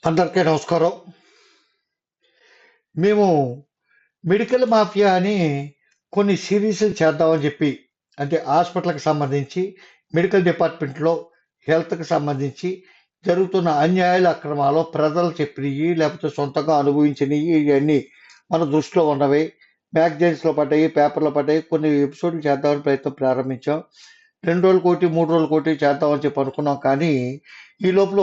అందరికీ నమస్కారం. మేము మెడికల్ మాఫియా అని కొన్ని సీరీస్‌లు చేద్దామని చెప్పి, అంటే హాస్పిటల్‌కి సంబంధించి, మెడికల్ డిపార్ట్‌మెంట్‌లో, హెల్త్‌కి సంబంధించి జరుగుతున్న అన్యాయాలు, అక్రమాలు, ప్రజలు చెప్పినయి, లేకపోతే సొంతంగా అనుభవించినయి ఇయన్నీ మన దృష్టిలో ఉన్నవి. మ్యాగజైన్స్‌లో పడ్డాయి, పేపర్‌లో పడ్డాయి. కొన్ని ఎపిసోడ్‌లు చేద్దామని ప్రయత్నం ప్రారంభించాం. 2 రోజులకోటి, 3 రోజులకోటి చేద్దామని చెప్పి అనుకున్నాం. కానీ, ఈ లోపల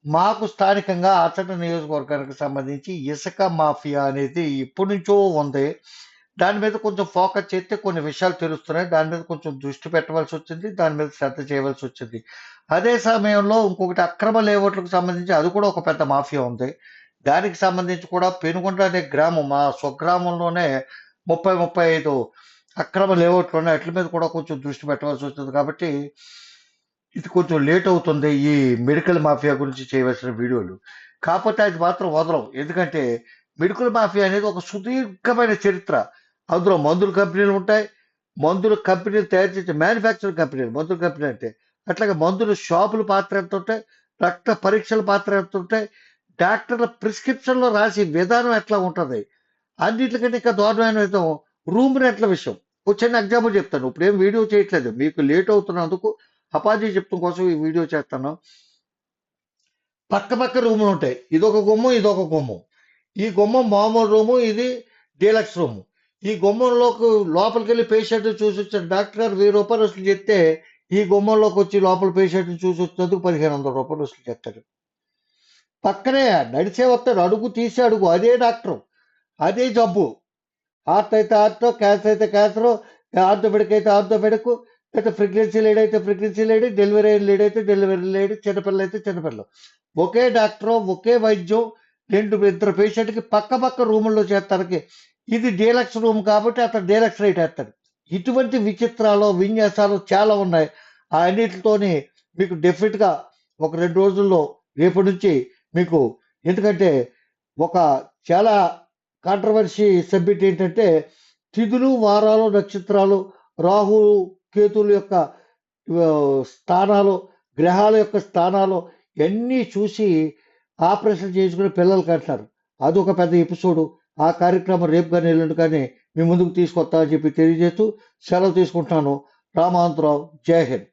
మాకు స్థానికంగా అచ్చట నియోజకవర్గానికి సంబంధించి ఇసుక మాఫియా అనేది ఎప్పటినుంచో ఉంది. దాని మీద కొంచెం ఫోకస్ చేస్తే కొన్ని విషయాలు తెలుస్తున్నాయి. దాని మీద కొంచెం దృష్టి పెట్టవలసి వచ్చింది. దాని మీద శ్రద్ధ చేయవలసి వచ్చింది. అదే సమయంలో ఇంకొకటి అక్రమ లేఅవుట్లకు సంబంధించి అది కూడా ఒక పెద్ద మాఫియా ఉంది. దానికి సంబంధించి కూడా పెనుగొండ అనే గ్రామం, మా స్వగ్రామంలోనే 30, 35 అక్రమ లేఅవుట్లు ఉన్నాయి. వాటి మీద కూడా కొంచెం దృష్టి పెట్టవలసి వచ్చింది. కాబట్టి ఇది కొంచెం లేట్ అవుతుంది ఈ మెడికల్ మాఫియా గురించి చేయవలసిన వీడియోలు. కాకపోతే అది మాత్రం వదలం. ఎందుకంటే మెడికల్ మాఫియా అనేది ఒక సుదీర్ఘమైన చరిత్ర. అందులో మందుల కంపెనీలు ఉంటాయి. మందుల కంపెనీలు తయారు చేసే మ్యానుఫ్యాక్చరింగ్ కంపెనీలు, మందుల కంపెనీ అంటే. అట్లాగే మందుల షాపుల పాత్ర ఎంత ఉంటాయి, రక్త పరీక్షల పాత్ర ఎంత ఉంటాయి, డాక్టర్ల ప్రిస్క్రిప్షన్లో రాసే విధానం ఎట్లా ఉంటుంది. అన్నిటికంటే ఇంకా దారుణమైన విధం రూమ్ రెంట్ల విషయం. ఒక చిన్న ఎగ్జాంపుల్ చెప్తాను. ఇప్పుడు ఏం వీడియో చేయట్లేదు, మీకు లేట్ అవుతున్నందుకు అపాజీ చెప్తాం కోసం ఈ వీడియో చేస్తాను. పక్క పక్క రూములు ఉంటాయి. ఇదొక గుమ్మం, ఇదొక గుమ్మం. ఈ గుమ్మం మామూలు రూము, ఇది డీలక్స్ రూము. ఈ గుమ్మంలోకి లోపలికి వెళ్ళి పేషెంట్ చూసి వచ్చిన డాక్టర్ గారు 1000 రూపాయలు వసూలు చేస్తే, ఈ గుమ్మంలోకి వచ్చి లోపల పేషెంట్ చూసి వచ్చినందుకు 1500 రూపాయలు వసూలు చేస్తాడు. పక్కనే నడిచే వస్తాడు, అడుగు తీసి అడుగు, అదే డాక్టరు, అదే జబ్బు. హార్ట్ అయితే హార్ట్, క్యాన్సర్ అయితే క్యాన్సర్, ఆర్థోపెడిక్ అయితే ఆర్థోపెడిక్, అయితే ప్రెగ్నెన్సీ లేడీ అయితే ప్రెగ్నెన్సీ లేడీ, డెలివరీ అయిన లేడీ అయితే డెలివరీ లేడీ, చిన్నపిల్లలు అయితే చిన్నపిల్లలు. ఒకే డాక్టరు, ఒకే వైద్యం, ఇద్దరు పేషెంట్కి పక్క పక్క రూముల్లో చేస్తానికి. ఇది డీలక్స్ రూమ్ కాబట్టి అతను డీలక్స్ రేట్ వేస్తాడు. ఇటువంటి విచిత్రాలు, విన్యాసాలు చాలా ఉన్నాయి. ఆ అన్నిటితోని మీకు డెఫినెట్గా ఒక 2 రోజుల్లో రేపటి నుంచి మీకు, ఎందుకంటే ఒక చాలా కాంట్రవర్సీ సబ్జెక్ట్ ఏంటంటే తిథులు, వారాలు, నక్షత్రాలు, రాహు, కేతువుల యొక్క స్థానాలు, గ్రహాల యొక్క స్థానాలు ఇవన్నీ చూసి ఆపరేషన్ చేసుకుని పిల్లలకి అంటారు. అదొక పెద్ద ఎపిసోడు. ఆ కార్యక్రమం రేపు కానీ ఎల్లుండి కానీ మీ ముందుకు తీసుకొస్తా అని చెప్పి తెలియజేస్తూ సెలవు తీసుకుంటున్నాను. రామాంతరావు. జై హింద్.